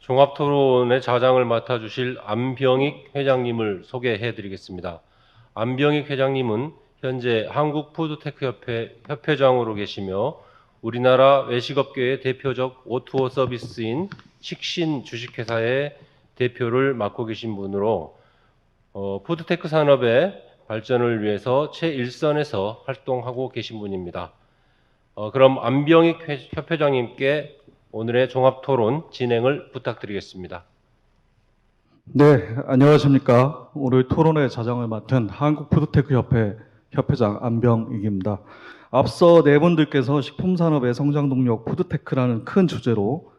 종합토론의 자장을 맡아주실 안병익 회장님을 소개해 드리겠습니다. 안병익 회장님은 현재 한국푸드테크협회 협회장으로 계시며 우리나라 외식업계의 대표적 O2O 서비스인 식신 주식회사의 대표를 맡고 계신 분으로 푸드테크 산업의 발전을 위해서 최일선에서 활동하고 계신 분입니다. 그럼 안병익 협회장님께 오늘의 종합토론 진행을 부탁드리겠습니다. 네, 안녕하십니까. 오늘 토론회 자장을 맡은 한국푸드테크협회 협회장 안병익입니다. 앞서 네 분들께서 식품산업의 성장동력 푸드테크라는 큰 주제로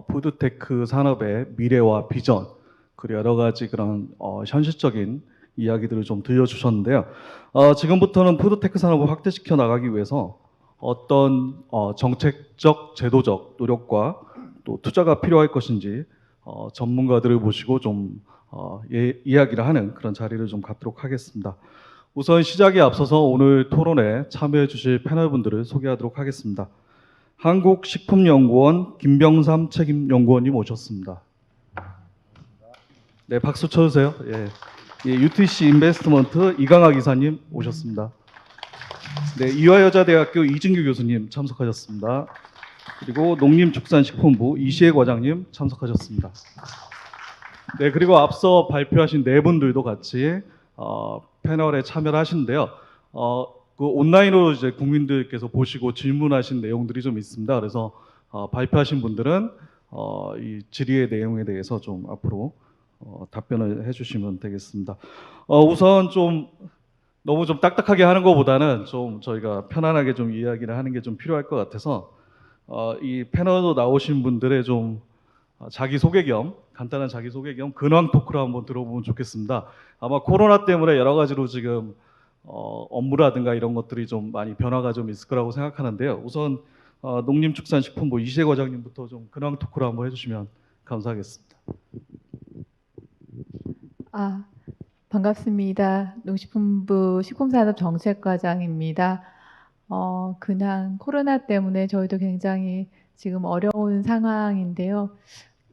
푸드테크 산업의 미래와 비전, 그리고 여러 가지 그런 현실적인 이야기들을 좀 들려주셨는데요. 지금부터는 푸드테크 산업을 확대시켜 나가기 위해서 어떤 정책적, 제도적 노력과 또 투자가 필요할 것인지 전문가들을 모시고 좀 이야기를 하는 그런 자리를 좀 갖도록 하겠습니다. 우선 시작에 앞서서 오늘 토론에 참여해 주실 패널분들을 소개하도록 하겠습니다. 한국식품연구원 김병삼 책임연구원님 오셨습니다. 네, 박수 쳐주세요. 예. UTC 인베스트먼트 이강학 이사님 오셨습니다. 네, 이화여자대학교 이진규 교수님 참석하셨습니다. 그리고 농림축산식품부 이시혜 과장님 참석하셨습니다. 네, 그리고 앞서 발표하신 네 분들도 같이 패널에 참여를 하시는데요. 그 온라인으로 이제 국민들께서 보시고 질문하신 내용들이 좀 있습니다. 그래서 발표하신 분들은 이 질의의 내용에 대해서 좀 앞으로 답변을 해주시면 되겠습니다. 우선 좀 너무 좀 딱딱하게 하는 것보다는 좀 저희가 편안하게 좀 이야기를 하는 게 좀 필요할 것 같아서 이 패널로 나오신 분들의 좀 자기소개 겸 간단한 자기소개 겸 근황 토크를 한번 들어보면 좋겠습니다. 아마 코로나 때문에 여러 가지로 지금 업무라든가 이런 것들이 좀 많이 변화가 좀 있을 거라고 생각하는데요. 우선 농림축산식품부 이시혜 과장님부터 좀 근황 토크를 한번 해주시면 감사하겠습니다. 반갑습니다. 농식품부 식품산업정책과장입니다. 그냥 코로나 때문에 저희도 굉장히 지금 어려운 상황인데요.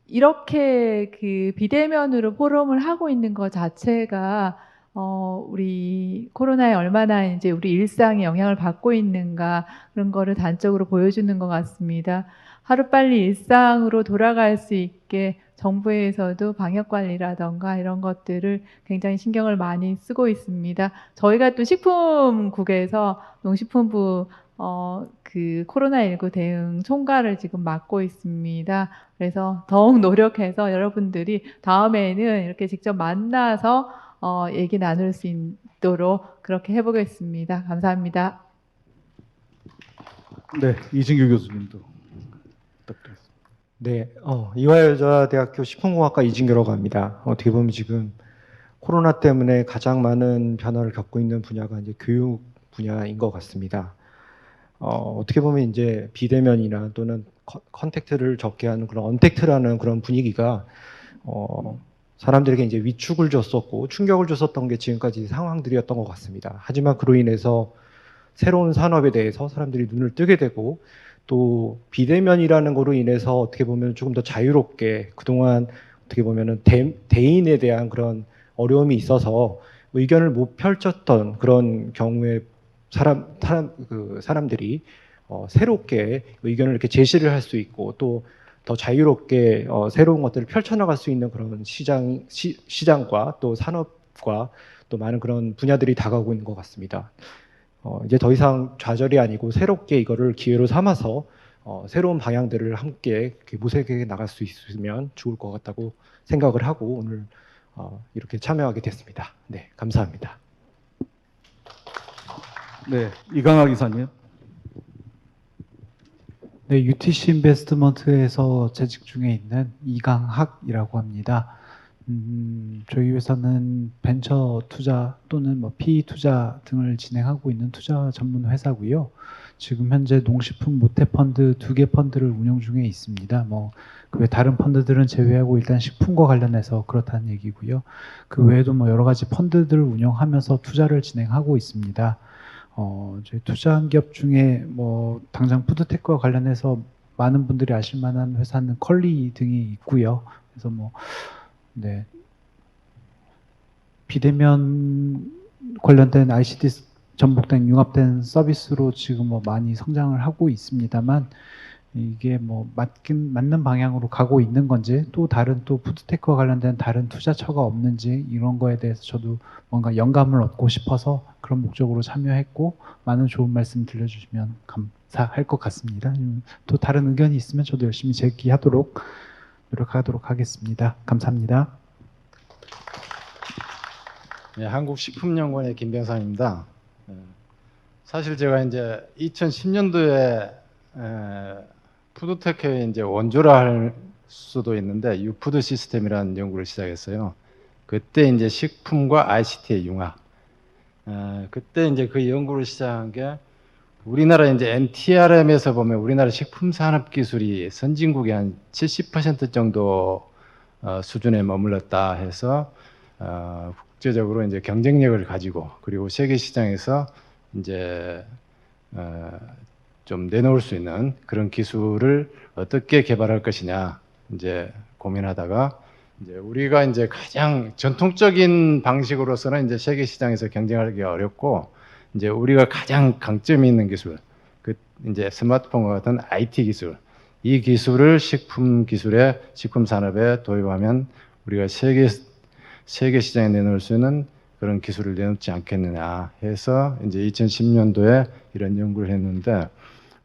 이렇게 그 비대면으로 포럼을 하고 있는 것 자체가 우리 코로나에 얼마나 이제 우리 일상에 영향을 받고 있는가 그런 거를 단적으로 보여주는 것 같습니다. 하루빨리 일상으로 돌아갈 수 있게 정부에서도 방역관리라던가 이런 것들을 굉장히 신경을 많이 쓰고 있습니다. 저희가 또 식품국에서 농식품부 그 코로나19 대응 총괄을 지금 맡고 있습니다. 그래서 더욱 노력해서 여러분들이 다음에는 이렇게 직접 만나서 얘기 나눌 수 있도록 그렇게 해보겠습니다. 감사합니다. 네, 이진규 교수님도 부탁드리겠습니다. 네, 이화여자대학교 식품공학과 이진규라고 합니다. 어떻게 보면 지금 코로나 때문에 가장 많은 변화를 겪고 있는 분야가 이제 교육 분야인 것 같습니다. 어떻게 보면 이제 비대면이나 또는 컨택트를 적게 하는 그런 언택트라는 그런 분위기가 사람들에게 이제 위축을 줬었고 충격을 줬었던 게 지금까지 상황들이었던 것 같습니다. 하지만 그로 인해서 새로운 산업에 대해서 사람들이 눈을 뜨게 되고 또 비대면이라는 거로 인해서 어떻게 보면 조금 더 자유롭게 그동안 어떻게 보면은 대인에 대한 그런 어려움이 있어서 의견을 못 펼쳤던 그런 경우에 사람들이 새롭게 의견을 이렇게 제시를 할 수 있고 또 더 자유롭게 새로운 것들을 펼쳐나갈 수 있는 그런 시장과 또 산업과 또 많은 그런 분야들이 다가오고 있는 것 같습니다. 이제 더 이상 좌절이 아니고 새롭게 이거를 기회로 삼아서 새로운 방향들을 함께 모색해 나갈 수 있으면 좋을 것 같다고 생각을 하고 오늘 이렇게 참여하게 됐습니다. 네, 감사합니다. 네, 이강학 이사님. 네, UTC 인베스트먼트에서 재직 중에 있는 이강학이라고 합니다. 저희 회사는 벤처 투자 또는 PE 투자 등을 진행하고 있는 투자 전문 회사고요. 지금 현재 농식품 모태펀드 2개 펀드를 운영 중에 있습니다. 그 외 다른 펀드들은 제외하고 일단 식품과 관련해서 그렇다는 얘기고요. 그 외에도 여러 가지 펀드들을 운영하면서 투자를 진행하고 있습니다. 저희 투자한 기업 중에 당장 푸드테크와 관련해서 많은 분들이 아실 만한 회사는 컬리 등이 있고요. 그래서 네. 비대면 관련된 ICT 전복된 융합된 서비스로 지금 많이 성장을 하고 있습니다만, 이게 맞는 방향으로 가고 있는 건지, 또 다른 푸드테크와 관련된 다른 투자처가 없는지, 이런 거에 대해서 저도 뭔가 영감을 얻고 싶어서 그런 목적으로 참여했고, 많은 좋은 말씀 들려주시면 감사할 것 같습니다. 또 다른 의견이 있으면 저도 열심히 제기하도록 노력하도록 하겠습니다. 감사합니다. 네, 한국식품연구원의 김병상입니다. 사실 제가 이제 2010년도에 푸드테크의 이제 원조라 할 수도 있는데 유푸드 시스템이라는 연구를 시작했어요. 그때 이제 식품과 ICT의 융합. 그때 이제 그 연구를 시작한 게 우리나라 이제 NTRM에서 보면 우리나라 식품 산업 기술이 선진국의 한 70% 정도 수준에 머물렀다 해서 국제적으로 이제 경쟁력을 가지고 그리고 세계 시장에서 이제 좀 내놓을 수 있는 그런 기술을 어떻게 개발할 것이냐 이제 고민하다가 이제 우리가 이제 가장 전통적인 방식으로서는 이제 세계 시장에서 경쟁하기가 어렵고 이제 우리가 가장 강점이 있는 기술 그 이제 스마트폰과 같은 IT 기술 이 기술을 식품 기술에 식품 산업에 도입하면 우리가 세계 시장에 내놓을 수 있는 그런 기술을 내놓지 않겠느냐 해서 이제 2010년도에 이런 연구를 했는데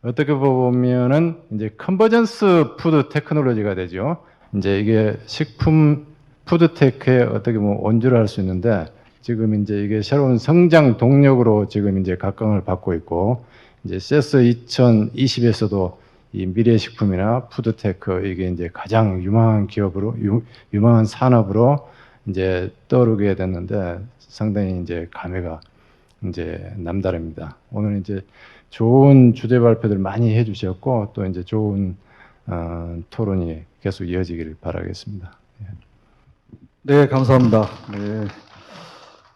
어떻게 보면은 이제 컨버전스 푸드 테크놀로지가 되죠. 이제 이게 식품 푸드 테크에 어떻게 보면 원주를 할 수 있는데 지금 이제 이게 새로운 성장 동력으로 지금 이제 각광을 받고 있고 이제 세스 2020에서도 이 미래식품이나 푸드 테크 이게 이제 가장 유망한 기업으로 유망한 산업으로 이제 떠오르게 됐는데 상당히 이제 감회가 이제 남다릅니다. 오늘 이제 좋은 주제 발표들 많이 해주셨고 또 이제 좋은 토론이 계속 이어지기를 바라겠습니다. 네, 감사합니다. 네.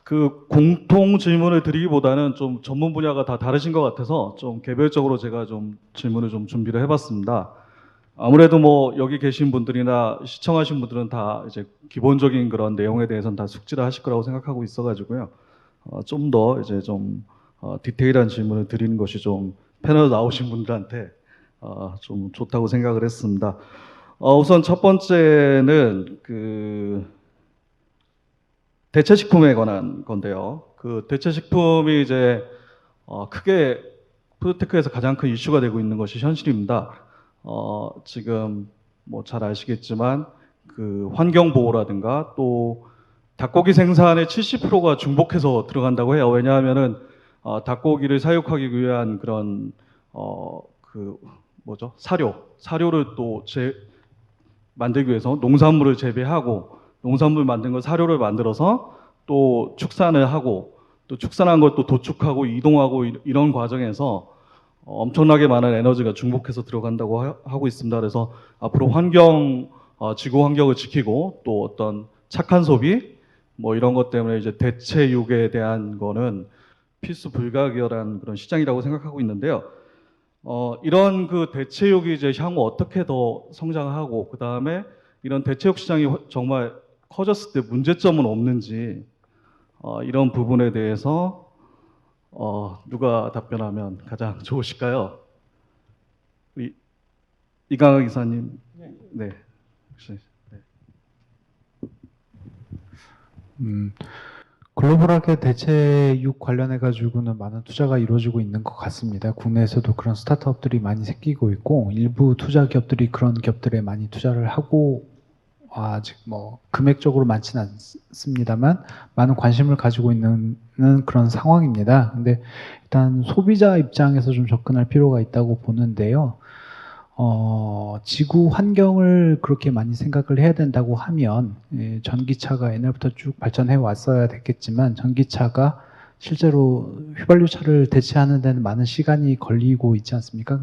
그 공통 질문을 드리기보다는 좀 전문 분야가 다 다르신 것 같아서 좀 개별적으로 제가 좀 질문을 좀 준비를 해봤습니다. 아무래도 여기 계신 분들이나 시청하신 분들은 다 이제 기본적인 그런 내용에 대해서는 다 숙지를 하실 거라고 생각하고 있어가지고요. 좀 더 이제 좀 디테일한 질문을 드리는 것이 좀 패널 나오신 분들한테 좀 좋다고 생각을 했습니다. 우선 첫 번째는 그 대체식품에 관한 건데요. 그 대체식품이 이제 크게 푸드테크에서 가장 큰 이슈가 되고 있는 것이 현실입니다. 지금 잘 아시겠지만 그 환경 보호라든가 또 닭고기 생산의 70%가 중복해서 들어간다고 해요. 왜냐하면은 닭고기를 사육하기 위한 그런 사료를 또 만들기 위해서 농산물을 재배하고 농산물 만든 걸 사료를 만들어서 또 축산을 하고 또 축산한 걸 또 도축하고 이동하고 이런 과정에서 엄청나게 많은 에너지가 중복해서 들어간다고 하고 있습니다. 그래서 앞으로 지구 환경을 지키고 또 어떤 착한 소비 이런 것 때문에 이제 대체육에 대한 거는 필수 불가결한 그런 시장이라고 생각하고 있는데요. 이런 그 대체육이 이제 향후 어떻게 더 성장하고 그 다음에 이런 대체육 시장이 정말 커졌을 때 문제점은 없는지 이런 부분에 대해서 누가 답변하면 가장 좋으실까요? 우리 이강학 이사님. 네. 혹시. 네. 글로벌하게 대체육 관련해 가지고는 많은 투자가 이루어지고 있는 것 같습니다. 국내에서도 그런 스타트업들이 많이 생기고 있고 일부 투자 기업들이 그런 기업들에 많이 투자를 하고 아직 금액적으로 많지는 않습니다만 많은 관심을 가지고 있는 그런 상황입니다. 근데 일단 소비자 입장에서 좀 접근할 필요가 있다고 보는데요. 지구 환경을 그렇게 많이 생각을 해야 된다고 하면 전기차가 옛날부터 쭉 발전해 왔어야 됐겠지만 전기차가 실제로 휘발유차를 대체하는 데는 많은 시간이 걸리고 있지 않습니까?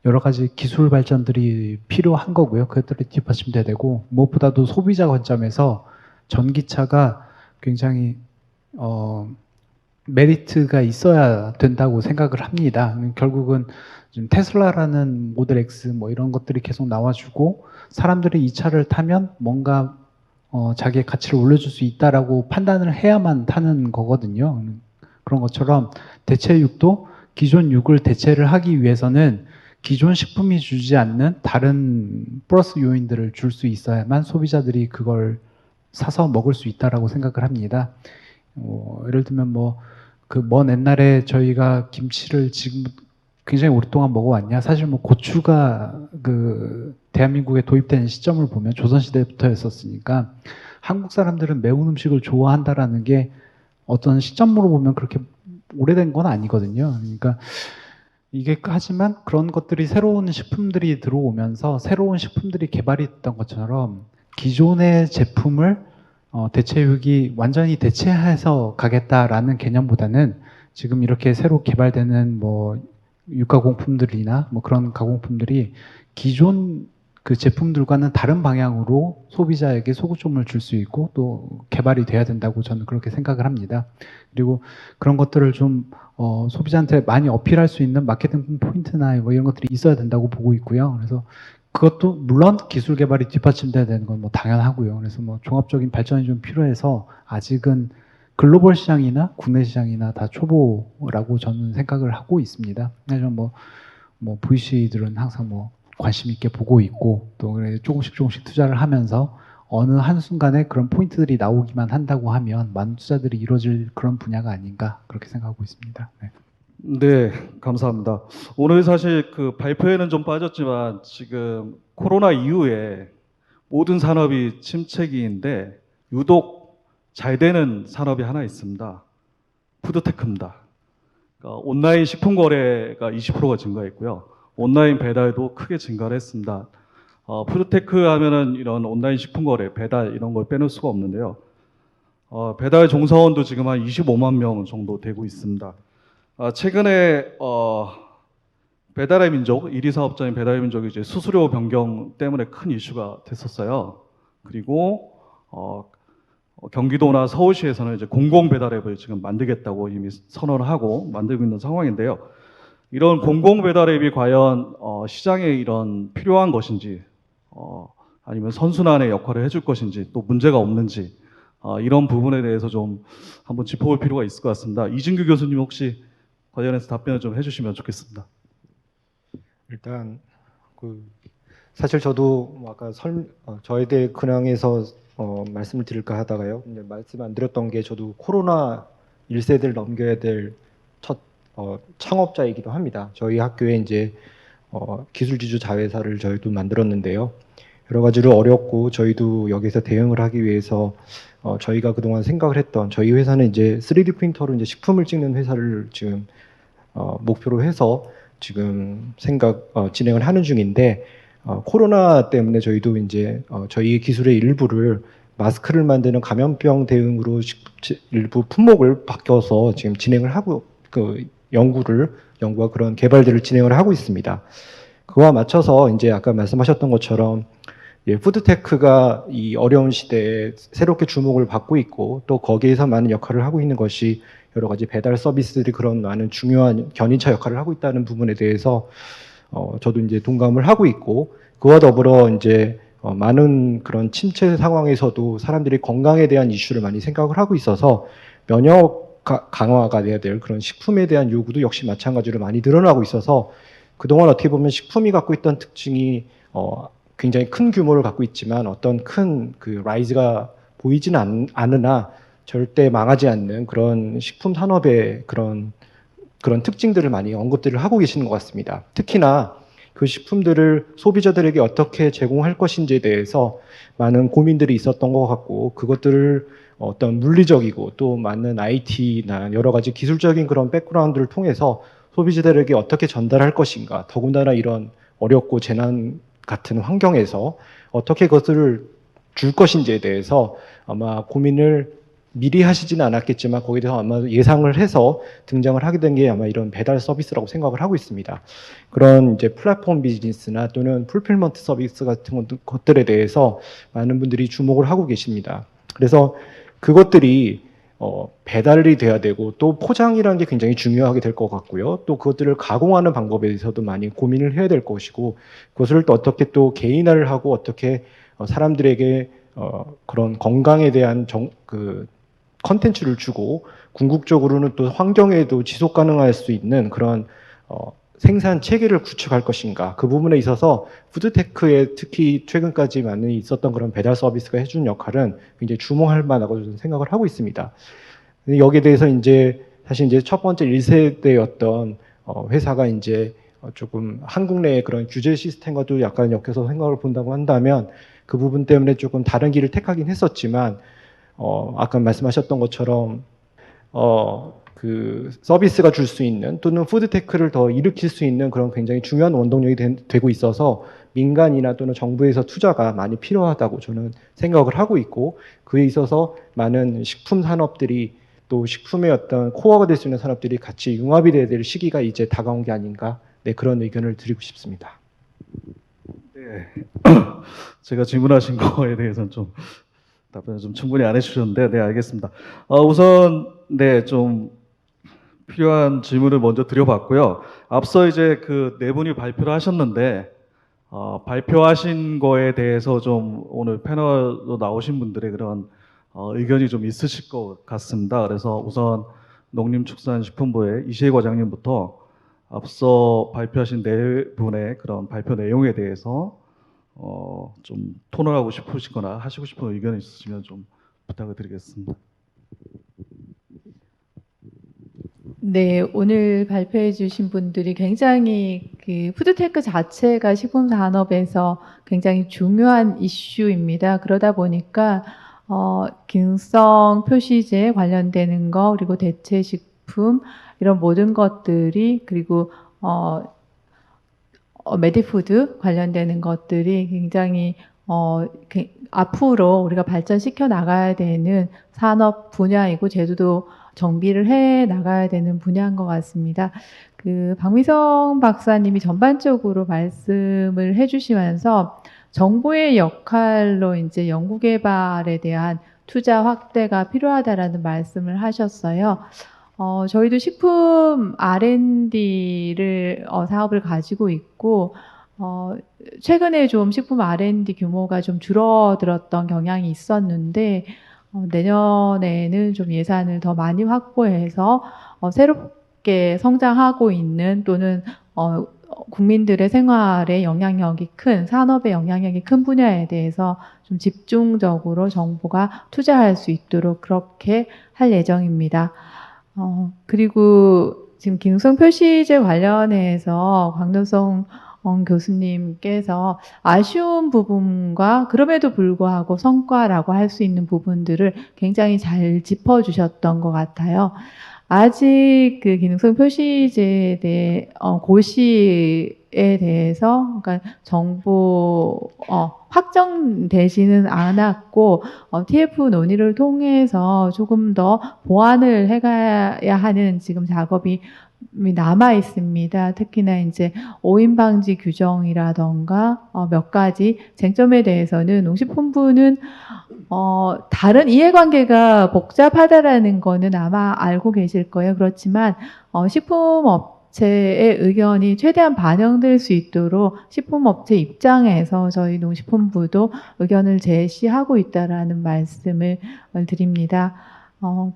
여러 가지 기술 발전들이 필요한 거고요. 그것들이 뒷받침돼야 되고 무엇보다도 소비자 관점에서 전기차가 굉장히 메리트가 있어야 된다고 생각을 합니다. 결국은 지금 테슬라라는 모델 X 뭐 이런 것들이 계속 나와주고 사람들이 이 차를 타면 뭔가 자기의 가치를 올려줄 수 있다라고 판단을 해야만 타는 거거든요. 그런 것처럼 대체육도 기존 육을 대체를 하기 위해서는 기존 식품이 주지 않는 다른 플러스 요인들을 줄 수 있어야만 소비자들이 그걸 사서 먹을 수 있다라고 생각을 합니다. 예를 들면 그 먼 옛날에 저희가 김치를 지금 굉장히 오랫동안 먹어왔냐? 사실 고추가 그 대한민국에 도입된 시점을 보면 조선시대부터였었으니까 한국 사람들은 매운 음식을 좋아한다라는 게 어떤 시점으로 보면 그렇게 오래된 건 아니거든요. 그러니까 이게 하지만 그런 것들이 새로운 식품들이 들어오면서 새로운 식품들이 개발이 됐던 것처럼 기존의 제품을 대체육이 완전히 대체해서 가겠다라는 개념보다는 지금 이렇게 새로 개발되는 육가공품들이나 그런 가공품들이 기존 그 제품들과는 다른 방향으로 소비자에게 소구점을 줄 수 있고 또 개발이 돼야 된다고 저는 그렇게 생각을 합니다. 그리고 그런 것들을 좀 소비자한테 많이 어필할 수 있는 마케팅 포인트나 이런 것들이 있어야 된다고 보고 있고요. 그래서 그것도 물론 기술 개발이 뒷받침돼야 되는 건 당연하고요. 그래서 종합적인 발전이 좀 필요해서 아직은 글로벌 시장이나 국내 시장이나 다 초보라고 저는 생각을 하고 있습니다. 그래서 VC들은 항상 관심 있게 보고 있고 또 조금씩 투자를 하면서 어느 한순간에 그런 포인트들이 나오기만 한다고 하면 많은 투자들이 이루어질 그런 분야가 아닌가 그렇게 생각하고 있습니다. 네. 네, 감사합니다. 오늘 사실 그 발표에는 좀 빠졌지만 지금 코로나 이후에 모든 산업이 침체기인데 유독 잘 되는 산업이 하나 있습니다. 푸드테크입니다. 그러니까 온라인 식품 거래가 20%가 증가했고요. 온라인 배달도 크게 증가를 했습니다. 푸드테크 하면은 이런 온라인 식품 거래, 배달 이런 걸 빼놓을 수가 없는데요. 배달 종사원도 지금 한 25만 명 정도 되고 있습니다. 최근에 배달의 민족, 1위 사업자인 배달의 민족이 이제 수수료 변경 때문에 큰 이슈가 됐었어요. 그리고 경기도나 서울시에서는 이제 공공 배달 앱을 지금 만들겠다고 이미 선언을 하고 만들고 있는 상황인데요. 이런 공공 배달 앱이 과연 시장에 이런 필요한 것인지, 아니면 선순환의 역할을 해줄 것인지, 또 문제가 없는지 이런 부분에 대해서 좀 한번 짚어볼 필요가 있을 것 같습니다. 이진규 교수님 혹시 관련해서 답변을 좀 해주시면 좋겠습니다. 일단 사실 저도 아까 저에 대해 근황에서 말씀을 드릴까 하다가요. 근데 말씀 안 드렸던 게 저도 코로나 1세대를 넘겨야 될 첫 창업자이기도 합니다. 저희 학교에 이제 기술지주 자회사를 저희도 만들었는데요. 여러 가지로 어렵고 저희도 여기서 대응을 하기 위해서 저희가 그동안 생각을 했던 저희 회사는 이제 3D 프린터로 이제 식품을 찍는 회사를 지금 목표로 해서 지금 진행을 하는 중인데 코로나 때문에 저희도 이제 저희 기술의 일부를 마스크를 만드는 감염병 대응으로 일부 품목을 바뀌어서 지금 진행을 하고 연구와 그런 개발들을 진행을 하고 있습니다. 그와 맞춰서 이제 아까 말씀하셨던 것처럼 푸드테크가 이 어려운 시대에 새롭게 주목을 받고 있고 또 거기에서 많은 역할을 하고 있는 것이 여러 가지 배달 서비스들이 그런 많은 중요한 견인차 역할을 하고 있다는 부분에 대해서 저도 이제 동감을 하고 있고 그와 더불어 이제 많은 그런 침체 상황에서도 사람들이 건강에 대한 이슈를 많이 생각을 하고 있어서 면역 강화가 돼야 될 그런 식품에 대한 요구도 역시 마찬가지로 많이 늘어나고 있어서 그동안 어떻게 보면 식품이 갖고 있던 특징이 굉장히 큰 규모를 갖고 있지만 어떤 큰 라이즈가 보이지는 않으나 절대 망하지 않는 그런 식품 산업의 그런 특징들을 많이 언급들을 하고 계시는 것 같습니다. 특히나 그 식품들을 소비자들에게 어떻게 제공할 것인지에 대해서 많은 고민들이 있었던 것 같고 그것들을 어떤 물리적이고 또 많은 IT나 여러 가지 기술적인 그런 백그라운드를 통해서 소비자들에게 어떻게 전달할 것인가, 더군다나 이런 어렵고 재난 같은 환경에서 어떻게 그것을 줄 것인지에 대해서 아마 고민을 미리 하시지는 않았겠지만 거기에 대해서 아마 예상을 해서 등장을 하게 된 게 아마 이런 배달 서비스라고 생각을 하고 있습니다. 그런 이제 플랫폼 비즈니스나 또는 풀필먼트 서비스 같은 것들에 대해서 많은 분들이 주목을 하고 계십니다. 그래서 그것들이 배달이 돼야 되고 또 포장이라는 게 굉장히 중요하게 될 것 같고요. 또 그것들을 가공하는 방법에 대해서도 많이 고민을 해야 될 것이고 그것을 또 어떻게 또 개인화를 하고 어떻게 사람들에게 그런 건강에 대한 그 컨텐츠를 주고 궁극적으로는 또 환경에도 지속 가능할 수 있는 그런 생산 체계를 구축할 것인가 그 부분에 있어서 푸드테크에 특히 최근까지 많이 있었던 그런 배달 서비스가 해준 역할은 굉장히 주목할 만하고 저는 생각을 하고 있습니다. 여기에 대해서 이제 사실 이제 첫 번째 1세대였던 회사가 이제 조금 한국 내의 그런 규제 시스템과도 약간 엮여서 생각을 본다고 한다면 그 부분 때문에 조금 다른 길을 택하긴 했었지만 아까 말씀하셨던 것처럼 그 서비스가 줄 수 있는 또는 푸드테크를 더 일으킬 수 있는 그런 굉장히 중요한 원동력이 되고 있어서 민간이나 또는 정부에서 투자가 많이 필요하다고 저는 생각을 하고 있고 그에 있어서 많은 식품 산업들이 또 식품의 어떤 코어가 될 수 있는 산업들이 같이 융합이 돼야 될 시기가 이제 다가온 게 아닌가 그런 의견을 드리고 싶습니다. 네. 제가 질문하신 거에 대해서는 좀 답변을 좀 충분히 안 해주셨는데, 네, 알겠습니다. 우선, 네, 좀 필요한 질문을 먼저 드려봤고요. 앞서 이제 그 네 분이 발표를 하셨는데, 발표하신 거에 대해서 좀 오늘 패널로 나오신 분들의 그런 의견이 좀 있으실 것 같습니다. 그래서 우선 농림축산식품부의 이시혜 과장님부터 앞서 발표하신 네 분의 그런 발표 내용에 대해서 좀 토론하고 싶으시거나 하시고 싶은 의견이 있으시면 좀 부탁을 드리겠습니다. 네, 오늘 발표해 주신 분들이 굉장히 그 푸드테크 자체가 식품 산업에서 굉장히 중요한 이슈입니다. 그러다 보니까 기능성 표시제 관련되는 거 그리고 대체 식품 이런 모든 것들이 그리고 메디푸드 관련되는 것들이 굉장히 앞으로 우리가 발전시켜 나가야 되는 산업 분야이고 제도도 정비를 해 나가야 되는 분야인 것 같습니다. 그 박미성 박사님이 전반적으로 말씀을 해주시면서 정부의 역할로 이제 연구개발에 대한 투자 확대가 필요하다라는 말씀을 하셨어요. 저희도 식품 R&D를 사업을 가지고 있고 최근에 좀 식품 R&D 규모가 좀 줄어들었던 경향이 있었는데 내년에는 좀 예산을 더 많이 확보해서 새롭게 성장하고 있는 또는 국민들의 생활에 영향력이 큰 산업에 영향력이 큰 분야에 대해서 좀 집중적으로 정부가 투자할 수 있도록 그렇게 할 예정입니다. 그리고 지금 기능성 표시제 관련해서 광노성 교수님께서 아쉬운 부분과 그럼에도 불구하고 성과라고 할 수 있는 부분들을 굉장히 잘 짚어주셨던 것 같아요. 아직 그 기능성 표시제에 대해 고시에 대해서 그러니까 정부 확정되지는 않았고 TF 논의를 통해서 조금 더 보완을 해가야 하는 지금 작업이 남아 있습니다. 특히나 이제 오인 방지 규정이라던가 몇 가지 쟁점에 대해서는 농식품부는 다른 이해관계가 복잡하다라는 거는 아마 알고 계실 거예요. 그렇지만 식품업체의 의견이 최대한 반영될 수 있도록 식품업체 입장에서 저희 농식품부도 의견을 제시하고 있다라는 말씀을 드립니다.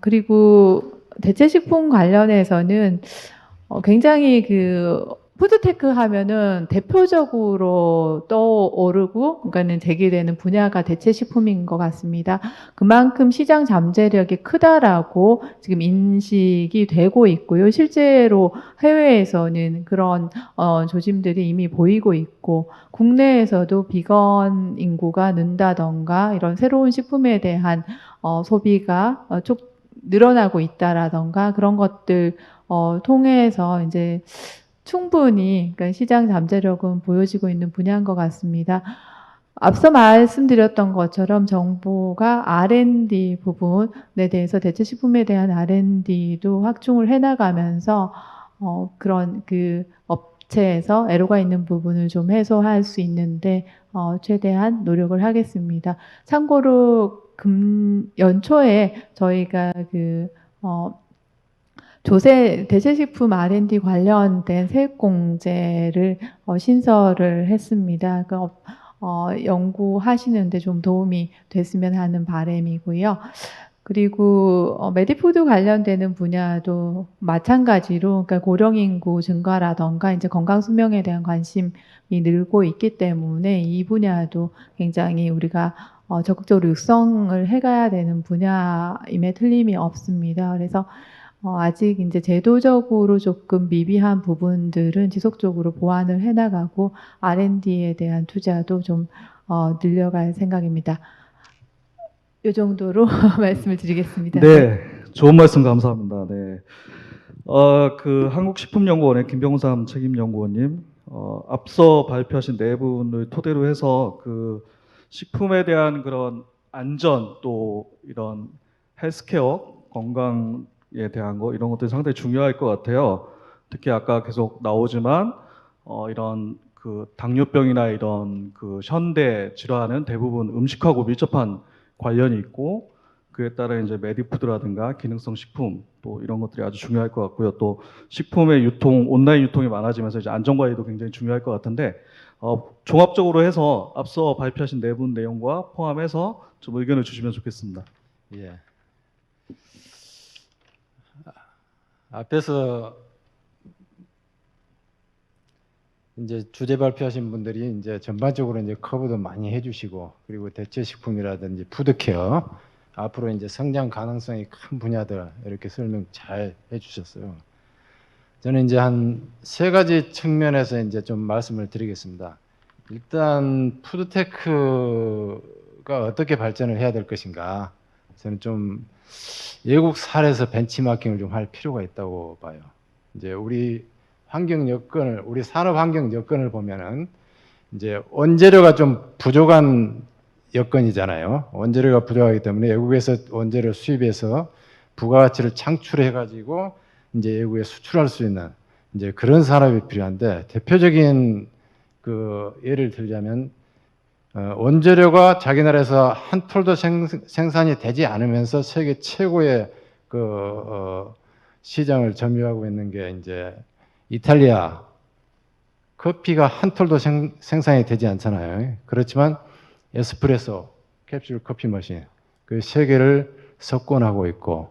그리고 대체식품 관련해서는 굉장히 그 푸드테크 하면은 대표적으로 떠오르고 그러니까는 제기되는 분야가 대체식품인 것 같습니다. 그만큼 시장 잠재력이 크다라고 지금 인식이 되고 있고요. 실제로 해외에서는 그런 조짐들이 이미 보이고 있고 국내에서도 비건 인구가 는다던가 이런 새로운 식품에 대한 소비가 늘어나고 있다라던가 그런 것들 통해서 이제 충분히 그러니까 시장 잠재력은 보여지고 있는 분야인 것 같습니다. 앞서 말씀드렸던 것처럼 정부가 R&D 부분에 대해서 대체식품에 대한 R&D도 확충을 해나가면서 그런 그 업체에서 애로가 있는 부분을 좀 해소할 수 있는데 최대한 노력을 하겠습니다. 참고로 연초에 저희가 대체식품 R&D 관련된 세액공제를 신설을 했습니다. 연구하시는데 좀 도움이 됐으면 하는 바람이고요. 그리고 메디푸드 관련되는 분야도 마찬가지로 그러니까 고령 인구 증가라던가 이제 건강 수명에 대한 관심이 늘고 있기 때문에 이 분야도 굉장히 우리가 적극적으로 육성을 해가야 되는 분야임에 틀림이 없습니다. 그래서 아직 이제 제도적으로 조금 미비한 부분들은 지속적으로 보완을 해나가고 R&D에 대한 투자도 좀 늘려갈 생각입니다. 이 정도로 말씀을 드리겠습니다. 네, 좋은 말씀 감사합니다. 네, 한국식품연구원의 김병삼 책임연구원님, 앞서 발표하신 네 분을 토대로 해서 식품에 대한 그런 안전 또 이런 헬스케어 건강에 대한 거 이런 것들이 상당히 중요할 것 같아요. 특히 아까 계속 나오지만 이런 당뇨병이나 이런 현대 질환은 대부분 음식하고 밀접한 관련이 있고 그에 따라 이제 메디푸드라든가 기능성 식품 또 이런 것들이 아주 중요할 것 같고요. 또 식품의 유통, 온라인 유통이 많아지면서 이제 안전 관리도 굉장히 중요할 것 같은데 종합적으로 해서 앞서 발표하신 네 분 내용과 포함해서 좀 의견을 주시면 좋겠습니다. 예. 앞에서 이제 주제 발표하신 분들이 이제 전반적으로 이제 커버도 많이 해주시고 그리고 대체식품이라든지 푸드케어 앞으로 이제 성장 가능성이 큰 분야들 이렇게 설명 잘 해주셨어요. 저는 이제 한 세 가지 측면에서 이제 좀 말씀을 드리겠습니다. 일단 푸드테크가 어떻게 발전을 해야 될 것인가. 저는 좀 외국 사례에서 벤치마킹을 좀 할 필요가 있다고 봐요. 이제 우리 환경 여건을, 우리 산업 환경 여건을 보면은 이제 원재료가 좀 부족한 여건이잖아요. 원재료가 부족하기 때문에 외국에서 원재료 수입해서 부가가치를 창출해 가지고 이제 외국에 수출할 수 있는 이제 그런 산업이 필요한데 대표적인 예를 들자면 원재료가 자기 나라에서 한 톨도 생산이 되지 않으면서 세계 최고의 시장을 점유하고 있는 게 이제 이탈리아. 커피가 한 톨도 생산이 되지 않잖아요. 그렇지만 에스프레소, 캡슐 커피 머신 그 세계를 석권하고 있고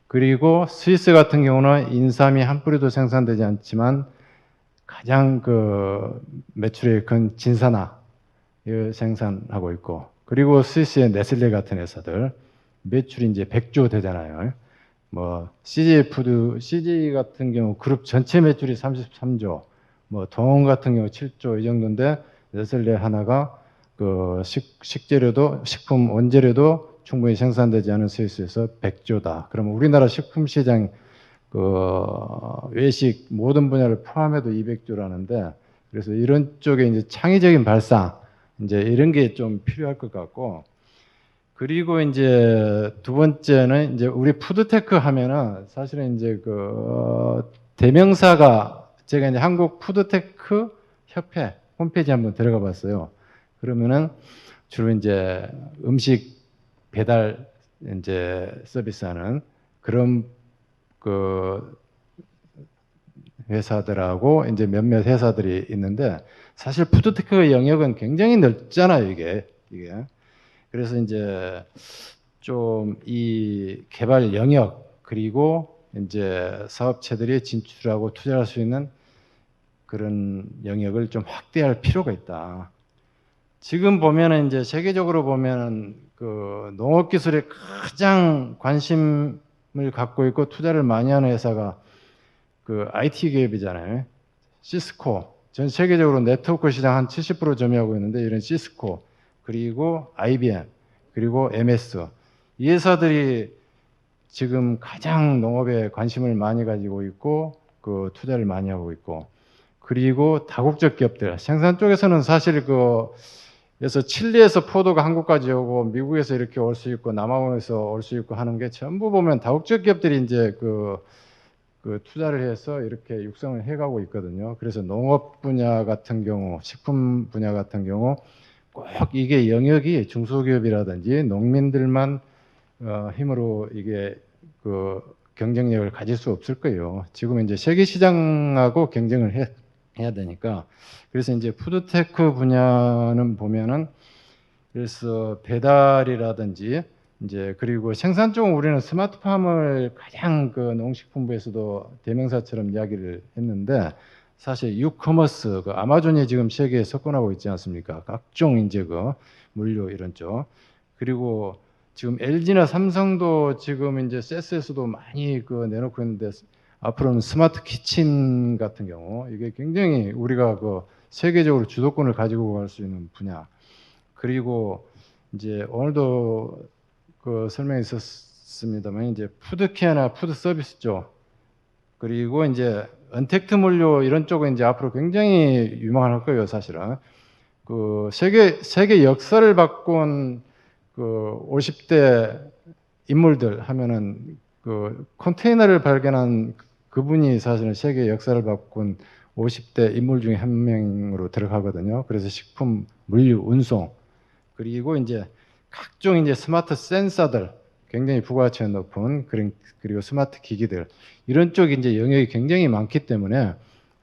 그리고 스위스 같은 경우는 인삼이 한 뿌리도 생산되지 않지만 가장 매출이 큰 진사나 생산하고 있고 그리고 스위스의 네슬레 같은 회사들 매출이 이제 100조 되잖아요. CJ 같은 경우 그룹 전체 매출이 33조, 동원 같은 경우 7조 이 정도인데 네슬레 하나가 식품 원재료도 충분히 생산되지 않은 스위스에서 100조다. 그러면 우리나라 식품 시장 외식 모든 분야를 포함해도 200조라는데 그래서 이런 쪽에 이제 창의적인 발상 이제 이런 게 좀 필요할 것 같고 그리고 이제 두 번째는 이제 우리 푸드테크 하면은 사실은 이제 대명사가 제가 이제 한국 푸드테크 협회 홈페이지 한번 들어가 봤어요. 그러면은 주로 이제 음식 배달 이제 서비스하는 그런 회사들하고 이제 몇몇 회사들이 있는데 사실 푸드테크 영역은 굉장히 넓잖아요, 이게. 그래서 이제 좀 이 개발 영역 그리고 이제 사업체들이 진출하고 투자할 수 있는 그런 영역을 좀 확대할 필요가 있다. 지금 보면은 이제 세계적으로 보면은 농업 기술에 가장 관심을 갖고 있고 투자를 많이 하는 회사가 IT 기업이잖아요. 시스코. 전 세계적으로 네트워크 시장 한 70% 점유하고 있는데 이런 시스코 그리고 IBM 그리고 MS 이 회사들이 지금 가장 농업에 관심을 많이 가지고 있고 투자를 많이 하고 있고 그리고 다국적 기업들 생산 쪽에서는 사실 그래서 칠리에서 포도가 한국까지 오고 미국에서 이렇게 올 수 있고 남아공에서 올 수 있고 하는 게 전부 보면 다국적 기업들이 이제 그 투자를 해서 이렇게 육성을 해가고 있거든요. 그래서 농업 분야 같은 경우, 식품 분야 같은 경우 꼭 이게 영역이 중소기업이라든지 농민들만 힘으로 이게 그 경쟁력을 가질 수 없을 거예요. 지금 이제 세계 시장하고 경쟁을 해야 되니까. 그래서 이제 푸드테크 분야는 보면은 그래서 배달이라든지 이제 그리고 생산 쪽은 우리는 스마트팜을 가장 그 농식품부에서도 대명사처럼 이야기를 했는데 사실 유커머스 그 아마존이 지금 세계에 석권하고 있지 않습니까? 각종 이제 그 물류 이런 쪽 그리고 지금 LG나 삼성도 지금 이제 세스에서도 많이 그 내놓고 있는데 앞으로는 스마트 키친 같은 경우 이게 굉장히 우리가 그 세계적으로 주도권을 가지고 갈 수 있는 분야. 그리고 이제 오늘도 그 설명이 있었습니다만 이제 푸드케어나 푸드 서비스 쪽 그리고 이제 언택트 물류 이런 쪽은 이제 앞으로 굉장히 유망할 거예요, 사실은. 그 세계 역사를 바꾼 그 50대 인물들 하면은 그 컨테이너를 발견한 그분이 사실은 세계 역사를 바꾼 50대 인물 중에 한 명으로 들어가거든요. 그래서 식품, 물류, 운송 그리고 이제 각종 이제 스마트 센서들 굉장히 부가가치가 높은 그리고 스마트 기기들 이런 쪽이 이제 영역이 굉장히 많기 때문에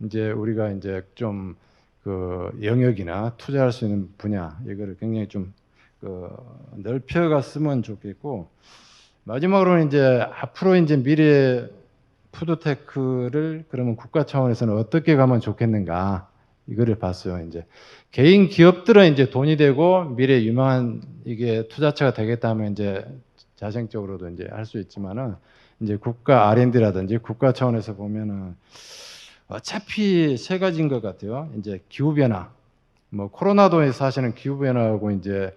이제 우리가 이제 좀 그 영역이나 투자할 수 있는 분야 이거를 굉장히 좀 그 넓혀갔으면 좋겠고 마지막으로는 이제 앞으로 이제 미래 푸드테크를 그러면 국가 차원에서는 어떻게 가면 좋겠는가 이거를 봤어요. 이제 개인 기업들은 이제 돈이 되고 미래 유망한 이게 투자처가 되겠다 하면 이제 자생적으로도 이제 할 수 있지만은 이제 국가 R&D라든지 국가 차원에서 보면은 어차피 세 가지인 것 같아요. 이제 기후 변화, 뭐 코로나도 사실은 기후 변화하고 이제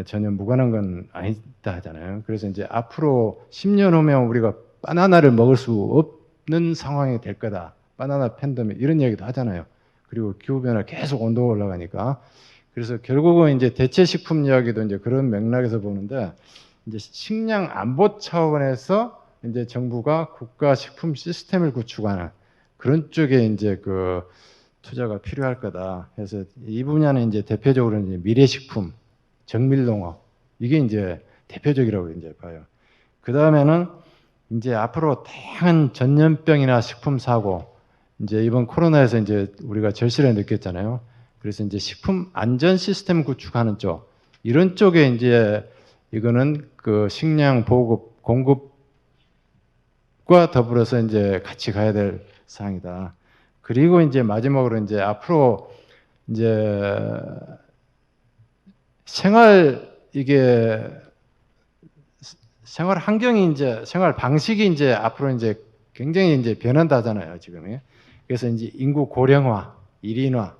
전혀 무관한 건 아니다 하잖아요. 그래서 이제 앞으로 10년 후면 우리가 바나나를 먹을 수 없는 상황이 될 거다. 바나나 팬데믹 이런 이야기도 하잖아요. 그리고 기후 변화 계속 온도가 올라가니까 그래서 결국은 이제 대체 식품 이야기도 이제 그런 맥락에서 보는데 이제 식량 안보 차원에서 이제 정부가 국가 식품 시스템을 구축하는 그런 쪽에 이제 그 투자가 필요할 거다. 해서 이 분야는 이제 대표적으로 이제 미래식품, 정밀농업 이게 이제 대표적이라고 이제 봐요. 그 다음에는 이제 앞으로 다양한 전염병이나 식품 사고 이제 이번 코로나에서 이제 우리가 절실하게 느꼈잖아요. 그래서 이제 식품 안전 시스템 구축하는 쪽 이런 쪽에 이제 이거는 그 식량 보급 공급과 더불어서 이제 같이 가야 될 사항이다. 그리고 이제 마지막으로 이제 앞으로 이제 이게 생활 환경이 이제 생활 방식이 이제 앞으로 이제 굉장히 이제 변한다잖아요, 지금이. 그래서 이제 인구 고령화, 1인화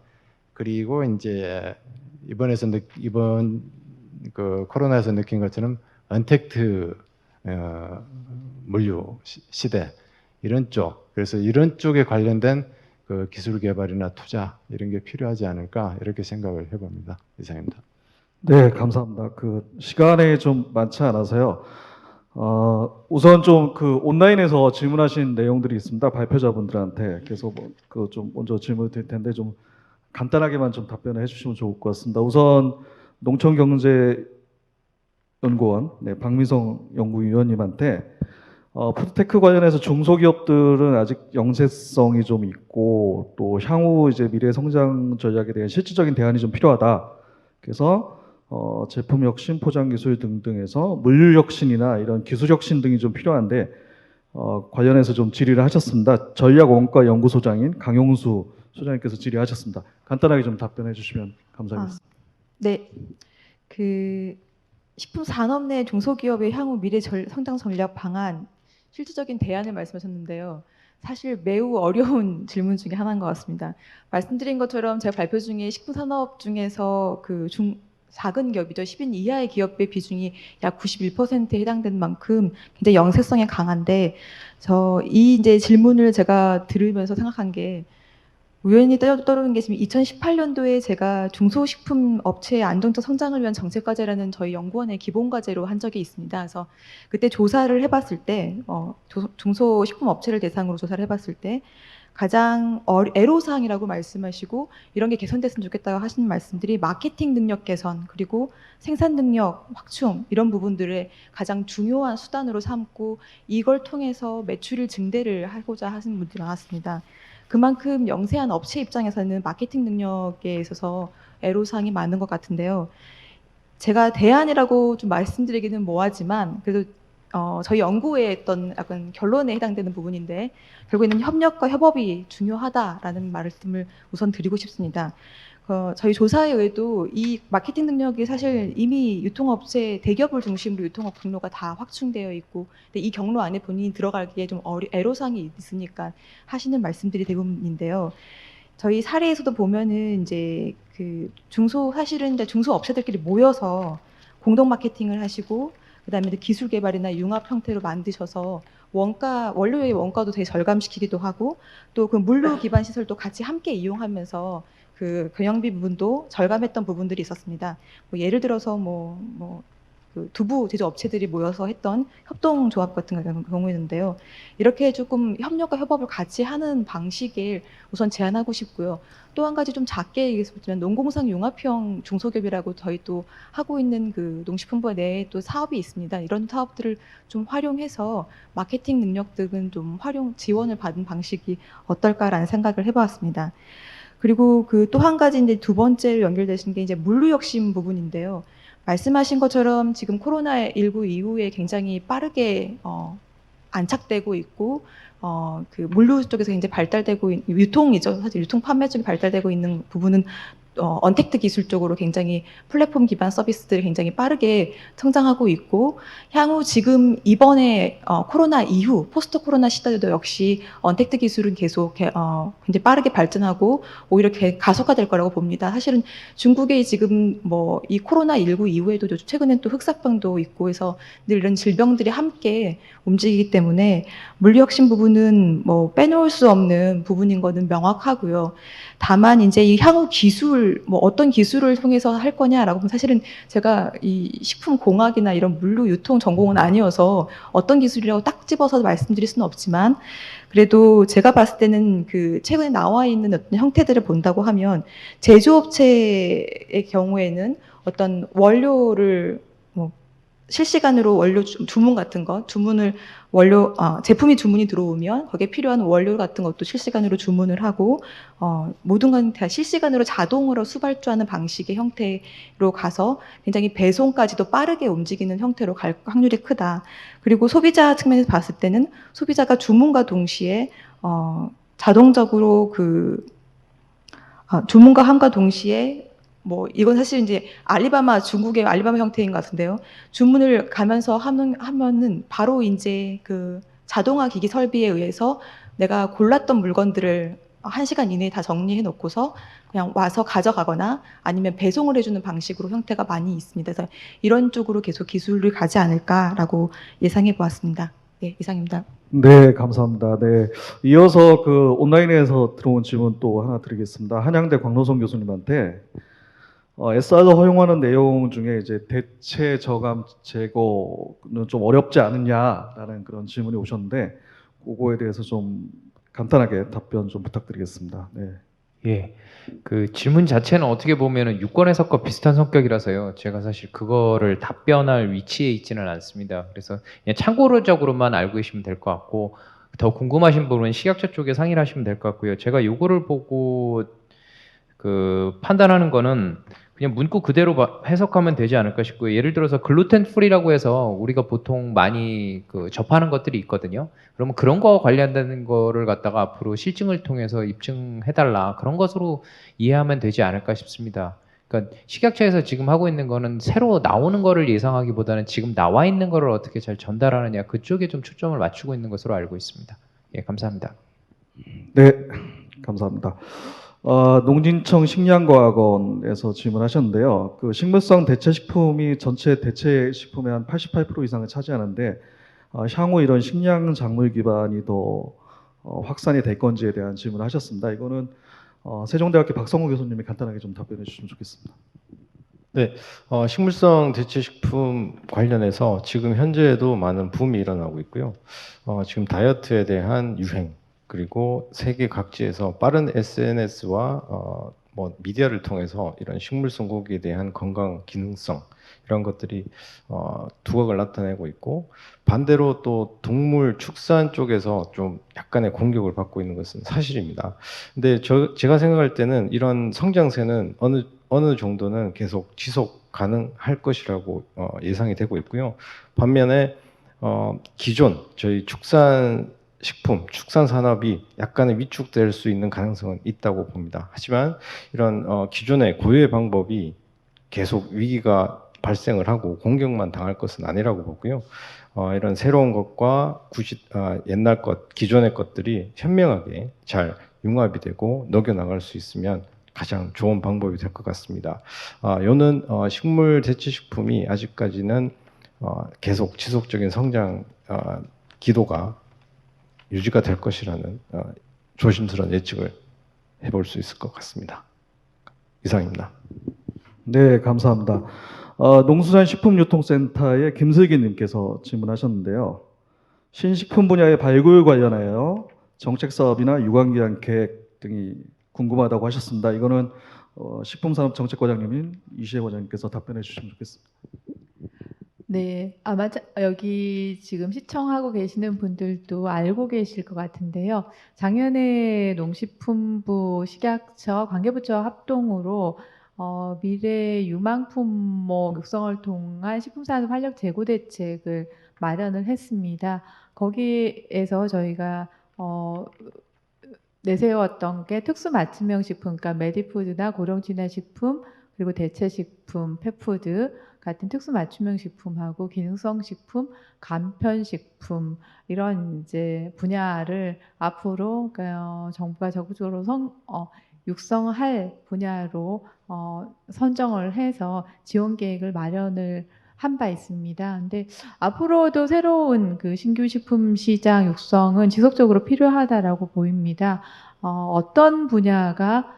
그리고 이제 이번 그 코로나에서 느낀 것처럼 언택트 물류 시대 이런 쪽 그래서 이런 쪽에 관련된 그 기술 개발이나 투자 이런 게 필요하지 않을까 이렇게 생각을 해봅니다. 이상입니다. 네, 감사합니다. 그 시간이 좀 많지 않아서요. 우선 좀 그 온라인에서 질문하신 내용들이 있습니다. 발표자분들한테. 그래서 그 좀 먼저 질문을 드릴 텐데 좀 간단하게만 좀 답변을 해주시면 좋을 것 같습니다. 우선 농촌경제연구원 박미성 연구위원님한테 푸드테크 관련해서 중소기업들은 아직 영세성이 좀 있고 또 향후 이제 미래 성장 전략에 대한 실질적인 대안이 좀 필요하다. 그래서 제품 혁신, 포장 기술 등등에서 물류 혁신이나 이런 기술 혁신 등이 좀 필요한데 관련해서 좀 질의를 하셨습니다. 전략원과 연구소장인 강용수 소장님께서 질의하셨습니다. 간단하게 좀 답변해 주시면 감사하겠습니다. 네, 그 식품 산업 내 중소기업의 향후 미래 성장 전략 방안 실질적인 대안을 말씀하셨는데요. 사실 매우 어려운 질문 중에 하나인 것 같습니다. 말씀드린 것처럼 제가 발표 중에 식품 산업 중에서 작은 기업이죠. 10인 이하의 기업의 비중이 약 91%에 해당되는 만큼 굉장히 영세성이 강한데 이 이제 질문을 제가 들으면서 생각한 게 우연히 떠오르는 게 지금 2018년도에 제가 중소식품 업체의 안정적 성장을 위한 정책과제라는 저희 연구원의 기본과제로 한 적이 있습니다. 그래서 그때 조사를 해봤을 때 중소식품 업체를 대상으로 조사를 해봤을 때 가장 애로사항이라고 말씀하시고 이런 게 개선됐으면 좋겠다고 하시는 말씀들이 마케팅 능력 개선 그리고 생산 능력 확충 이런 부분들을 가장 중요한 수단으로 삼고 이걸 통해서 매출을 증대를 하고자 하시는 분들이 많았습니다. 그만큼 영세한 업체 입장에서는 마케팅 능력에 있어서 애로사항이 많은 것 같은데요. 제가 대안이라고 좀 말씀드리기는 뭐하지만 그래도 저희 연구에 했던 약간 결론에 해당되는 부분인데 결국에는 협력과 협업이 중요하다라는 말씀을 우선 드리고 싶습니다. 저희 조사에 의해도 이 마케팅 능력이 사실 이미 유통업체 대기업을 중심으로 유통업 경로가 다 확충되어 있고 근데 이 경로 안에 본인이 들어가기에 좀 애로사항이 있으니까 하시는 말씀들이 대부분인데요. 저희 사례에서도 보면은 이제 그 사실은 이제 중소 업체들끼리 모여서 공동 마케팅을 하시고 그다음에 기술 개발이나 융합 형태로 만드셔서 원료의 원가도 되게 절감시키기도 하고 또 그 물류 기반 시설도 같이 함께 이용하면서 그 경영비 부분도 절감했던 부분들이 있었습니다. 뭐 예를 들어서 그 두부 제조 업체들이 모여서 했던 협동조합 같은 경우였는데요. 이렇게 조금 협력과 협업을 같이 하는 방식을 우선 제안하고 싶고요. 또 한 가지 좀 작게 얘기했지만 농공상 융합형 중소기업이라고 저희 또 하고 있는 그 농식품부 내에 또 사업이 있습니다. 이런 사업들을 좀 활용해서 마케팅 능력 등은 좀 지원을 받은 방식이 어떨까라는 생각을 해보았습니다. 그리고 그 또 한 가지 이제 두 번째로 연결되신 게 이제 물류 혁신 부분인데요. 말씀하신 것처럼 지금 코로나19 이후에 굉장히 빠르게 안착되고 있고 그 물류 쪽에서 굉장히 발달되고 유통이죠. 사실 유통 판매 쪽이 발달되고 있는 부분은 언택트 기술 쪽으로 굉장히 플랫폼 기반 서비스들이 굉장히 빠르게 성장하고 있고 향후 지금 이번에 코로나 이후 포스트 코로나 시대도 역시 언택트 기술은 계속 굉장히 빠르게 발전하고 오히려 가속화될 거라고 봅니다. 사실은 중국의 지금 이 코로나19 이후에도 최근엔 또 흑사병도 있고 해서 늘 이런 질병들이 함께 움직이기 때문에 물류 혁신 부분은 빼놓을 수 없는 부분인 거는 명확하고요. 다만 이제 이 향후 기술 어떤 기술을 통해서 할 거냐라고 보면 사실은 제가 이 식품 공학이나 이런 물류 유통 전공은 아니어서 어떤 기술이라고 딱 집어서 말씀드릴 수는 없지만 그래도 제가 봤을 때는 그 최근에 나와 있는 어떤 형태들을 본다고 하면 제조업체의 경우에는 어떤 원료를 실시간으로 원료 주문 같은 거, 제품이 주문이 들어오면 거기에 필요한 원료 같은 것도 실시간으로 주문을 하고, 모든 건 다 실시간으로 자동으로 수발주하는 방식의 형태로 가서 굉장히 배송까지도 빠르게 움직이는 형태로 갈 확률이 크다. 그리고 소비자 측면에서 봤을 때는 소비자가 주문과 동시에, 자동적으로 주문과 함과 동시에 이건 사실 이제 중국의 알리바바 형태인 것 같은데요. 주문을 가면서 하면은 바로 이제 그 자동화 기기 설비에 의해서 내가 골랐던 물건들을 1시간 이내에 다 정리해 놓고서 그냥 와서 가져가거나 아니면 배송을 해주는 방식으로 형태가 많이 있습니다. 그래서 이런 쪽으로 계속 기술을 가지 않을까라고 예상해 보았습니다. 네, 이상입니다. 네, 감사합니다. 네, 이어서 그 온라인에서 들어온 질문 또 하나 드리겠습니다. 한양대 광노성 교수님한테 SR도 허용하는 내용 중에 이제 대체 저감 제거는 좀 어렵지 않느냐라는 그런 질문이 오셨는데 그거에 대해서 좀 간단하게 답변 좀 부탁드리겠습니다. 네. 예, 그 질문 자체는 어떻게 보면은 유권 해석과 비슷한 성격이라서요. 제가 사실 그거를 답변할 위치에 있지는 않습니다. 그래서 그냥 참고적으로만 알고 계시면 될 것 같고 더 궁금하신 부분은 식약처 쪽에 상의를 하시면 될 것 같고요. 제가 요거를 보고 그 판단하는 거는 그냥 문구 그대로 해석하면 되지 않을까 싶고요. 예를 들어서 글루텐 프리라고 해서 우리가 보통 많이 접하는 것들이 있거든요. 그러면 그런 거 관련된 거를 갖다가 앞으로 실증을 통해서 입증해달라 그런 것으로 이해하면 되지 않을까 싶습니다. 그러니까 식약처에서 지금 하고 있는 거는 새로 나오는 거를 예상하기보다는 지금 나와 있는 거를 어떻게 잘 전달하느냐 그쪽에 좀 초점을 맞추고 있는 것으로 알고 있습니다. 예, 감사합니다. 네, 감사합니다. 농진청 식량과학원에서 질문하셨는데요. 그 식물성 대체식품이 전체 대체식품의 한 88% 이상을 차지하는데 향후 이런 식량 작물 기반이 더 확산이 될 건지에 대한 질문을 하셨습니다. 이거는 세종대학교 박성호 교수님이 간단하게 좀 답변해 주시면 좋겠습니다. 식물성 대체식품 관련해서 지금 현재에도 많은 붐이 일어나고 있고요. 지금 다이어트에 대한 유행, 그리고 세계 각지에서 빠른 SNS와 미디어를 통해서 이런 식물성 고기에 대한 건강 기능성 이런 것들이 두각을 나타내고 있고, 반대로 또 동물 축산 쪽에서 좀 약간의 공격을 받고 있는 것은 사실입니다. 근데 제가 생각할 때는 이런 성장세는 어느 정도는 계속 지속 가능할 것이라고 예상이 되고 있고요. 반면에 기존 저희 축산 산업이 약간의 위축될 수 있는 가능성은 있다고 봅니다. 하지만 이런 기존의 고유의 방법이 계속 위기가 발생을 하고 공격만 당할 것은 아니라고 보고요. 이런 새로운 것과 옛날 것, 기존의 것들이 현명하게 잘 융합이 되고 녹여나갈 수 있으면 가장 좋은 방법이 될 것 같습니다. 요는 식물 대체식품이 아직까지는 계속 지속적인 성장 기도가 유지가 될 것이라는 조심스러운 예측을 해볼 수 있을 것 같습니다. 이상입니다. 네, 감사합니다. 농수산식품유통센터의 김슬기님께서 질문하셨는데요. 신식품 분야의 발굴 관련하여 정책 사업이나 유관기한 계획 등이 궁금하다고 하셨습니다. 이거는 식품산업정책과장님인 이시혜 과장님께서 답변해 주시면 좋겠습니다. 네, 아마 여기 지금 시청하고 계시는 분들도 알고 계실 것 같은데요. 작년에 농식품부, 식약처, 관계부처 합동으로 미래 유망품목 육성을 통한 식품산업 활력 제고 대책을 마련을 했습니다. 거기에서 저희가 내세웠던 게 특수 맞춤형 식품, 그러니까 메디푸드나 고령진화식품, 그리고 대체식품, 펫푸드 같은 특수 맞춤형 식품하고 기능성 식품, 간편 식품 이런 이제 분야를 앞으로 정부가 적극적으로 육성할 분야로 선정을 해서 지원 계획을 마련을 한 바 있습니다. 근데 앞으로도 새로운 그 신규 식품 시장 육성은 지속적으로 필요하다라고 보입니다. 어떤 분야가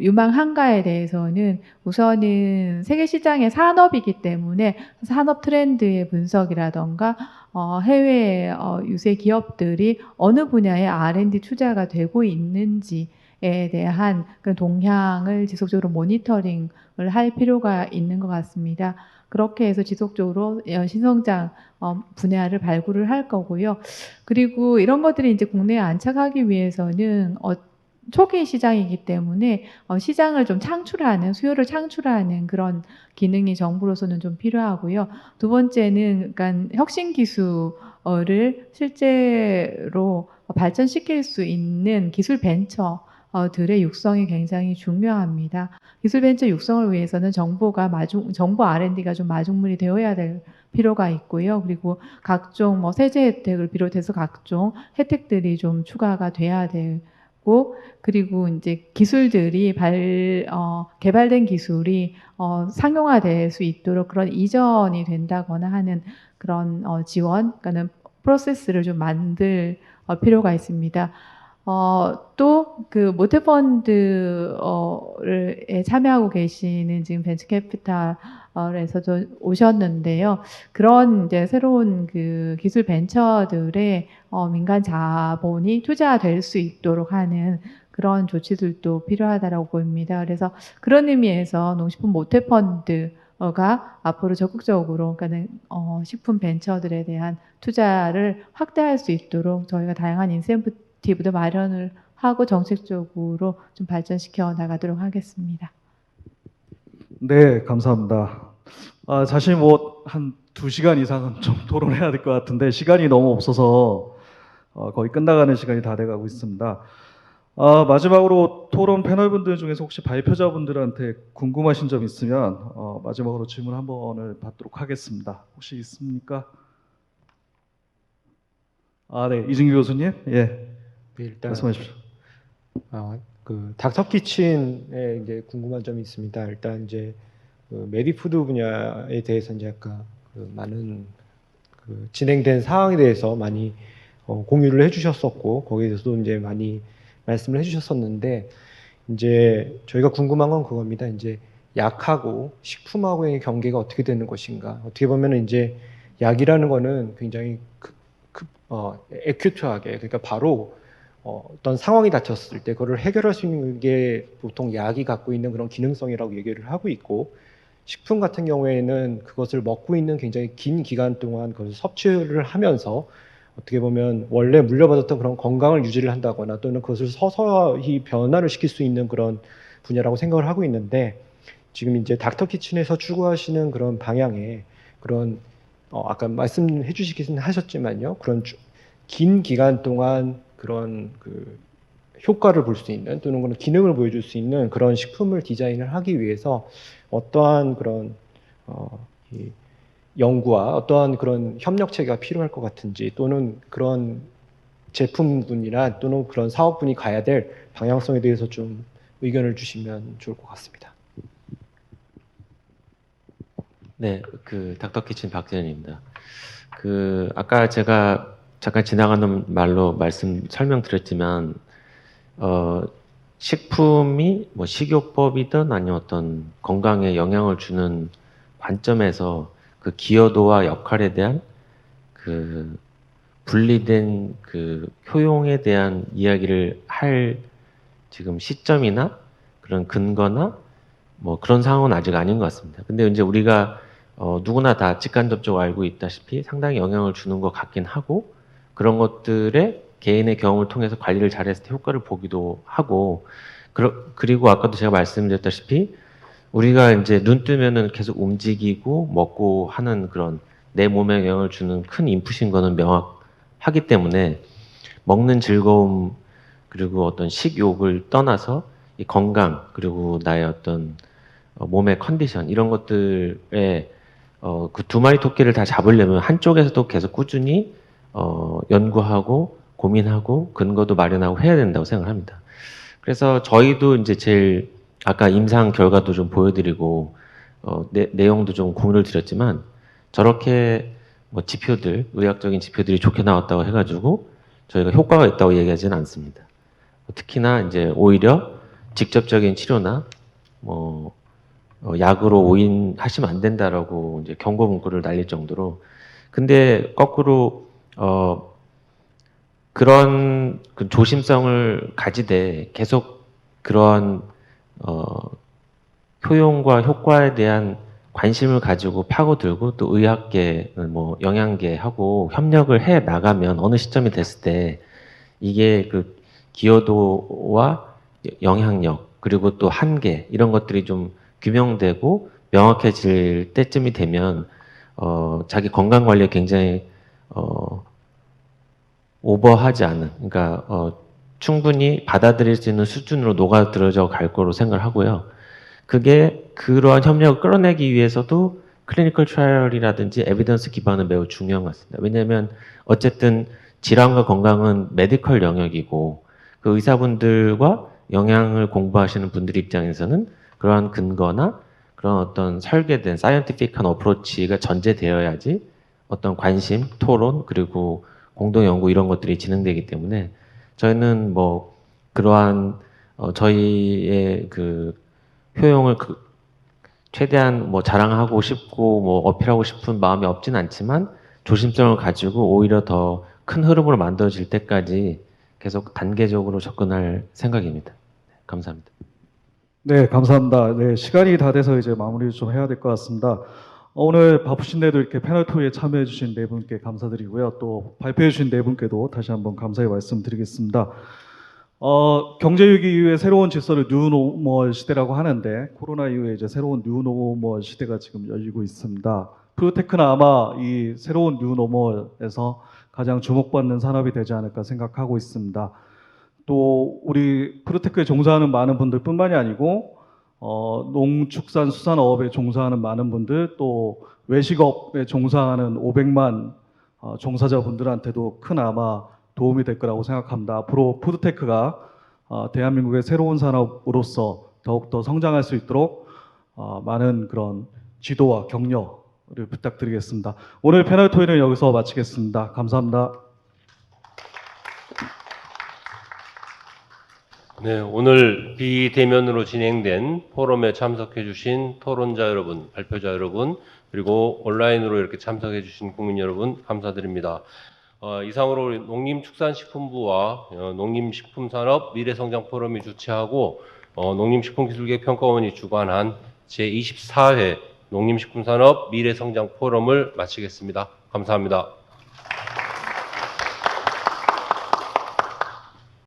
유망한가에 대해서는 우선은 세계 시장의 산업이기 때문에 산업 트렌드의 분석이라던가 해외 유세 기업들이 어느 분야에 R&D 투자가 되고 있는지에 대한 그 동향을 지속적으로 모니터링을 할 필요가 있는 것 같습니다. 그렇게 해서 지속적으로 신성장 분야를 발굴을 할 거고요. 그리고 이런 것들이 이제 국내에 안착하기 위해서는 초기 시장이기 때문에 시장을 좀 창출하는, 수요를 창출하는 그런 기능이 정부로서는 좀 필요하고요. 두 번째는 그러니까 혁신 기술을 실제로 발전시킬 수 있는 기술 벤처들의 육성이 굉장히 중요합니다. 기술 벤처 육성을 위해서는 정부 R&D가 좀 마중물이 되어야 될 필요가 있고요. 그리고 각종 세제 혜택을 비롯해서 각종 혜택들이 좀 추가가 돼야 되고, 그리고 이제 기술들이 개발된 기술이 상용화될 수 있도록 그런 이전이 된다거나 하는 그런 지원, 그러니까는 프로세스를 좀 만들 필요가 있습니다. 또 그 모태펀드에 참여하고 계시는 지금 벤처캐피탈에서도 오셨는데요. 그런 이제 새로운 그 기술 벤처들의 민간 자본이 투자될 수 있도록 하는 그런 조치들도 필요하다라고 보입니다. 그래서 그런 의미에서 농식품 모태펀드가 앞으로 적극적으로 그러니까는 식품 벤처들에 대한 투자를 확대할 수 있도록 저희가 다양한 인센티브도 마련을 하고 정책적으로 좀 발전시켜 나가도록 하겠습니다. 네, 감사합니다. 사실 한 2시간 이상은 좀 토론해야 될 것 같은데 시간이 너무 없어서 거의 끝나가는 시간이 다 돼가고 있습니다. 마지막으로 토론 패널분들 중에서 혹시 발표자분들한테 궁금하신 점 있으면 마지막으로 질문 한 번을 받도록 하겠습니다. 혹시 있습니까? 네, 이진규 교수님, 예, 일단 말씀하십시오. 그 닥터키친에 이제 궁금한 점이 있습니다. 일단 이제 그 메디푸드 분야에 대해서 이제 아까 많은 진행된 사항에 대해서 많이 공유를 해주셨었고 거기에 대해서도 이제 많이 말씀을 해주셨었는데 이제 저희가 궁금한 건 그겁니다. 이제 약하고 식품하고의 경계가 어떻게 되는 것인가. 어떻게 보면 이제 약이라는 거는 굉장히 에큐트하게, 그러니까 바로 어떤 상황이 닥쳤을 때 그걸 해결할 수 있는 게 보통 약이 갖고 있는 그런 기능성이라고 얘기를 하고 있고, 식품 같은 경우에는 그것을 먹고 있는 굉장히 긴 기간 동안 그것을 섭취를 하면서 어떻게 보면 원래 물려받았던 그런 건강을 유지를 한다거나 또는 그것을 서서히 변화를 시킬 수 있는 그런 분야라고 생각을 하고 있는데, 지금 이제 닥터 키친에서 추구하시는 그런 방향에 그런 아까 말씀해 주시긴 하셨지만요, 그런 긴 기간 동안 그런 그 효과를 볼 수 있는 또는 그런 기능을 보여줄 수 있는 그런 식품을 디자인을 하기 위해서 어떠한 그런 이 연구와 어떠한 그런 협력 체계가 필요할 것 같은지, 또는 그런 제품군이나 또는 그런 사업군이 가야 될 방향성에 대해서 좀 의견을 주시면 좋을 것 같습니다. 네, 닥터 키친 박재현입니다. 아까 제가 잠깐 지나가는 말로 설명드렸지만, 식품이 뭐 식이요법이든 아니면 어떤 건강에 영향을 주는 관점에서 그 기여도와 역할에 대한 분리된 효용에 대한 이야기를 할 지금 시점이나 그런 근거나 뭐 그런 상황은 아직 아닌 것 같습니다. 근데 이제 우리가 누구나 다 직간접적으로 알고 있다시피 상당히 영향을 주는 것 같긴 하고, 그런 것들에 개인의 경험을 통해서 관리를 잘했을 때 효과를 보기도 하고, 그리고 아까도 제가 말씀드렸다시피 우리가 이제 눈 뜨면은 계속 움직이고 먹고 하는 그런 내 몸에 영향을 주는 큰 인풋인 거는 명확하기 때문에, 먹는 즐거움 그리고 어떤 식욕을 떠나서 이 건강 그리고 나의 어떤 몸의 컨디션, 이런 것들에 그 두 마리 토끼를 다 잡으려면 한쪽에서도 계속 꾸준히 연구하고 고민하고 근거도 마련하고 해야 된다고 생각합니다. 그래서 저희도 이제 제일 아까 임상 결과도 좀 보여드리고 내용도 좀 공유를 드렸지만, 저렇게 뭐 지표들, 의학적인 지표들이 좋게 나왔다고 해가지고 저희가 효과가 있다고 얘기하지는 않습니다. 특히나 이제 오히려 직접적인 치료나 뭐 약으로 오인하시면 안 된다라고 이제 경고 문구를 날릴 정도로. 근데 거꾸로 그런 조심성을 가지되 계속 그러한 효용과 효과에 대한 관심을 가지고 파고들고, 또 의학계, 뭐 영양계하고 협력을 해 나가면 어느 시점이 됐을 때 이게 기여도와 영향력 그리고 또 한계, 이런 것들이 좀 규명되고 명확해질 때쯤이 되면 자기 건강 관리에 굉장히 오버하지 않은, 그러니까 충분히 받아들일 수 있는 수준으로 녹아들어져 갈 거로 생각을 하고요. 그게 그러한 협력을 끌어내기 위해서도 클리니컬 트라이얼이라든지 에비던스 기반은 매우 중요한 것 같습니다. 왜냐하면 어쨌든 질환과 건강은 메디컬 영역이고, 그 의사분들과 영양을 공부하시는 분들 입장에서는 그러한 근거나 그런 어떤 설계된 사이언티픽한 어프로치가 전제되어야지 어떤 관심, 토론, 그리고 공동 연구, 이런 것들이 진행되기 때문에 저희는 뭐 그러한 저희의 효용을 최대한 뭐 자랑하고 싶고 뭐 어필하고 싶은 마음이 없진 않지만, 조심성을 가지고 오히려 더 큰 흐름으로 만들어질 때까지 계속 단계적으로 접근할 생각입니다. 감사합니다. 네, 감사합니다. 네, 시간이 다 돼서 이제 마무리 좀 해야 될 것 같습니다. 오늘 바쁘신데도 이렇게 패널 토의에 참여해 주신 네 분께 감사드리고요. 또 발표해 주신 네 분께도 다시 한번 감사의 말씀드리겠습니다. 경제 위기 이후에 새로운 질서를 뉴노멀 시대라고 하는데, 코로나 이후에 이제 새로운 뉴노멀 시대가 지금 열리고 있습니다. 프로테크는 아마 이 새로운 뉴노멀에서 가장 주목받는 산업이 되지 않을까 생각하고 있습니다. 또 우리 프로테크에 종사하는 많은 분들뿐만이 아니고 농축산수산업에 종사하는 많은 분들, 또 외식업에 종사하는 500만 종사자분들한테도 큰 아마 도움이 될 거라고 생각합니다. 앞으로 푸드테크가 대한민국의 새로운 산업으로서 더욱더 성장할 수 있도록 많은 그런 지도와 격려를 부탁드리겠습니다. 오늘 패널 토의는 여기서 마치겠습니다. 감사합니다. 네, 오늘 비대면으로 진행된 포럼에 참석해 주신 토론자 여러분, 발표자 여러분, 그리고 온라인으로 이렇게 참석해 주신 국민 여러분 감사드립니다. 이상으로 농림축산식품부와 농림식품산업 미래성장 포럼이 주최하고 농림식품기술계획평가원이 주관한 제24회 농림식품산업 미래성장 포럼을 마치겠습니다. 감사합니다.